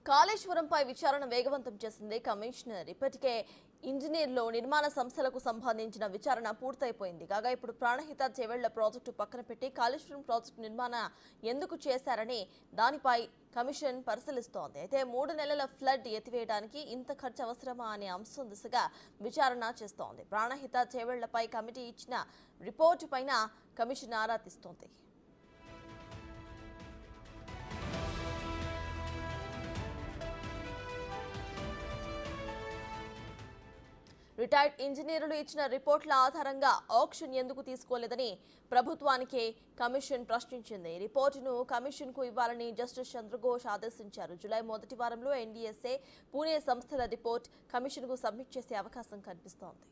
కాళేశ్వరంపై విచారణ వేగవంతం చేసింది కమిషనర్. ఇప్పటికే ఇంజనీర్లు నిర్మాణ సంస్థలకు సంబంధించిన విచారణ పూర్తయిపోయింది. కాగా ఇప్పుడు ప్రాణహిత చేవెళ్ల ప్రాజెక్టు పక్కన పెట్టి కాళేశ్వరం ప్రాజెక్టు నిర్మాణ ఎందుకు చేశారని దానిపై కమిషన్ పరిశీలిస్తోంది. అయితే 3 నెలల ఫ్లడ్ ఎత్తివేయడానికి ఇంత ఖర్చు అవసరమా అనే అంశం దిశగా విచారణ చేస్తోంది. ప్రాణహిత చేవెళ్లపై కమిటీ ఇచ్చిన రిపోర్టు పైన కమిషన్ ఆరా తీస్తోంది. రిటైర్డ్ ఇంజనీర్లు ఇచ్చిన రిపోర్టుల ఆధారంగా ఆక్షన్ ఎందుకు తీసుకోలేదని ప్రభుత్వానికి కమిషన్ ప్రశ్నించింది. రిపోర్టును కమిషన్కు ఇవ్వాలని జస్టిస్ చంద్రఘోష్ ఆదేశించారు. జూలై మొదటి వారంలో ఎన్డీఎస్ఏ, పూణే సంస్థల రిపోర్ట్ కమిషన్కు సబ్మిట్ చేసే అవకాశం కనిపిస్తోంది.